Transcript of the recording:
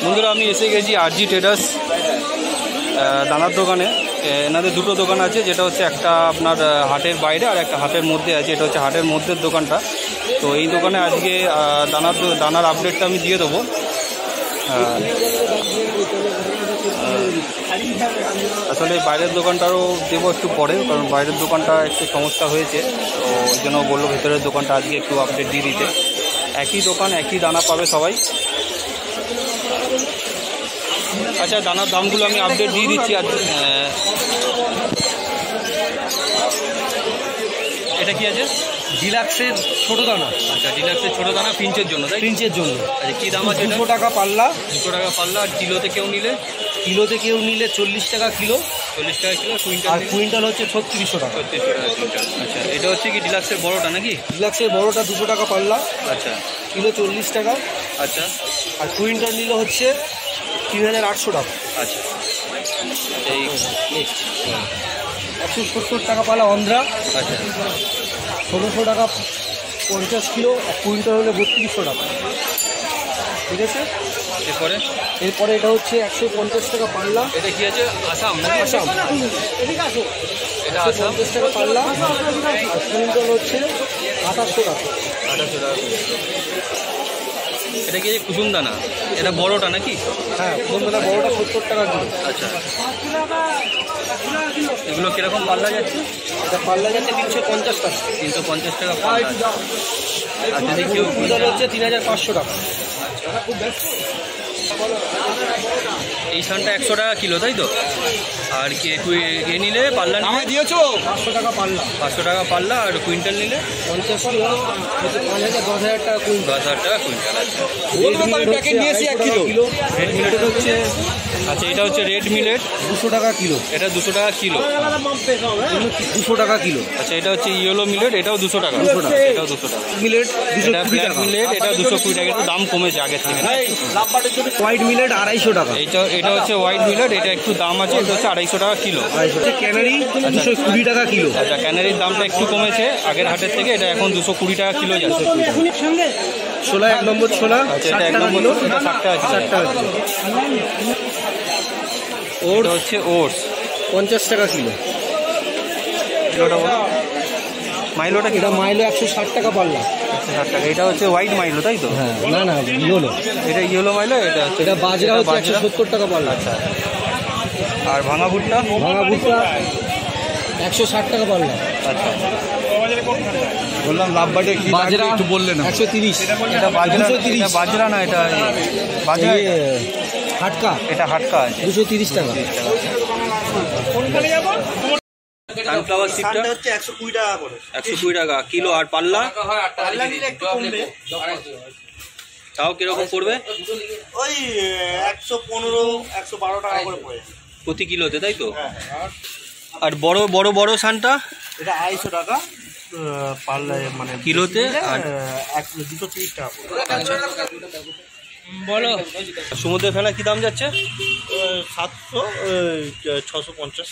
বন্ধুরা আমি এসে গেছি আরজি ট্রেডার্স দানার দোকানে। এনাদের দুটো দোকান আছে, যেটা হচ্ছে একটা আপনার হাটের বাইরে আর একটা হাটের মধ্যে আছে। এটা হচ্ছে হাটের মধ্যের দোকানটা। তো এই দোকানে আজকে দানার আপডেটটা আমি দিয়ে দেবো। আসলে বাইরের দোকানটারও দেবো একটু পরে, কারণ বাইরের দোকানটা একটু সমস্যা হয়েছে, তো ওই জন্য বললো ভেতরের দোকানটা আজকে একটু আপডেট দিয়ে দিতে। একই দোকান, একই দানা পাবে সবাই। আচ্ছা, দানার দামগুলো আমি আপডেট দিয়ে দিচ্ছি। আর এটা কি আছে? ডিলাক্সের ছোটো দানা। আচ্ছা, ডিলাক্সের ছোটো দানা পিঞ্চের জন্য, তাই? পিঞ্চের জন্য। আচ্ছা, কী দাম আছে? 200 টাকা পাল্লা। 200 টাকা পাল্লা। আর কিলোতে কেউ নিলে? কিলোতে কেউ নিলে 40 টাকা কিলো। 40 টাকা কিলো। কুইন্টাল? আর কুইন্টাল হচ্ছে 3600 টাকা। 3600 টাকা কুইন্টাল। আচ্ছা, এটা হচ্ছে কি ডিলাক্সের বড়োটা নাকি? ডিলাক্সের বড়োটা 200 টাকা পাল্লা। আচ্ছা, কিলো 40 টাকা। আচ্ছা। আর কুইন্টাল নিলে হচ্ছে 3800 টাকা। আচ্ছা, এই 170 টাকা পাল্লা অন্ধ্রা। আচ্ছা, 1600 টাকা 50 কিলো। আর কুইন্টাল হলে 3200 টাকা। ঠিক আছে। এরপরে এটা হচ্ছে 150 টাকা পাল্লা। এটা কি আছে? আসাম না? আসাম। এটা আসাম। 50 টাকা পাল্লা। আর কুইন্টাল হচ্ছে 2800 টাকা। 2800 টাকা। এটা কি কুসুম দানা? এটা বড়োটা নাকি? হ্যাঁ, কুসুম দানা বড়োটা 70 টাকা কিলো। আচ্ছা, এগুলো কীরকম পাল্লা যাচ্ছে? এটা পাল্লা যাচ্ছে 350 টাকা। 350 টাকা পাল্লা। আচ্ছা, দেখি কুইন্টাল হচ্ছে 3500 টাকা। এই সানটা 100 টাকা কিলো, তাই তো? আর কি এ নিলে পাল্লা নিলে দিয়েছো 500 টাকা পাল্লা। 500 টাকা পাল্লা। আর কুইন্টাল নিলে 50 কিলো 10,000 টাকা কুইন্টাল। 10,000 টাকা কুইন্টাল। প্যাকেট নিয়েছি 1 কিলো। রেড মিলেট হচ্ছে, আচ্ছা এটা হচ্ছে রেড মিলেট 200 টাকা কিলো। এটা 200 টাকা কিলো। 200 টাকা কিলো। আচ্ছা, এটা হচ্ছে ইয়েলো মিলেট, এটাও 200 টাকা। এটাও 200 টাকা। মিলেট এটা ব্ল্যাক মিলেট, এটা 220 টাকা। একটু দাম কমেছে আগের থেকে। হোয়াইট মিলেট 250 টাকা। এটা হচ্ছে হোয়াইট মিলেট, এটা একটু দাম আছে। এটা হচ্ছে 250 টাকা কিলো। ক্যানারি 220 টাকা কিলো। আচ্ছা, ক্যানারির দামটা একটু কমেছে আগের হাটের থেকে। এটা এখন 220 টাকা কিলো যাচ্ছে। ছোলা 1 নম্বর ছোলা। আচ্ছা, এটা 1 নম্বর, এটা 60 টাকা কিলো। 60 টাকা কিলো। ওটা হচ্ছে ওটস 50 টাকা কিলো। কিলোটা বলো। মাইলোটা কি? এটা মাইলো 160 টাকা পাল্লা। 160 টাকা। এটা হচ্ছে হোয়াইট মাইলো, তাই তো? হ্যাঁ, না ইয়েলো। এটা ইয়েলো মাইলো। এটা বাজরা হচ্ছে 170 টাকা পাল্লা। আচ্ছা, আর ভাঙা ভুট্টা? ভাঙা ভুট্টা 160 টাকা পাল্লা। আচ্ছা, বললাম লাভবাটে কি বাজরা একটু বললেন না। 130। এটা বাজরা? এটা বাজরা না, এটা বাজরা। হাটকা। এটা হাটকা আছে 230 টাকা। সানফ্লাওয়ার সিডটা হচ্ছে 120 টাকা করে। 120 টাকা কিলো। আর পাল্লা? পাল্লা নিলে একটু কমবে। তাও কিরকম পড়বে? ওই 115 112 টাকা করে পড়ে প্রতি কিলোতে, তাই তো? আর বড় সানটা? এটা 250 টাকা পাল্লা, মানে কিলোতে। আর 230 টাকা পড়ে। আচ্ছা, বলো। সমুদ্রের ফেনা কি দাম যাচ্ছে? 700 650।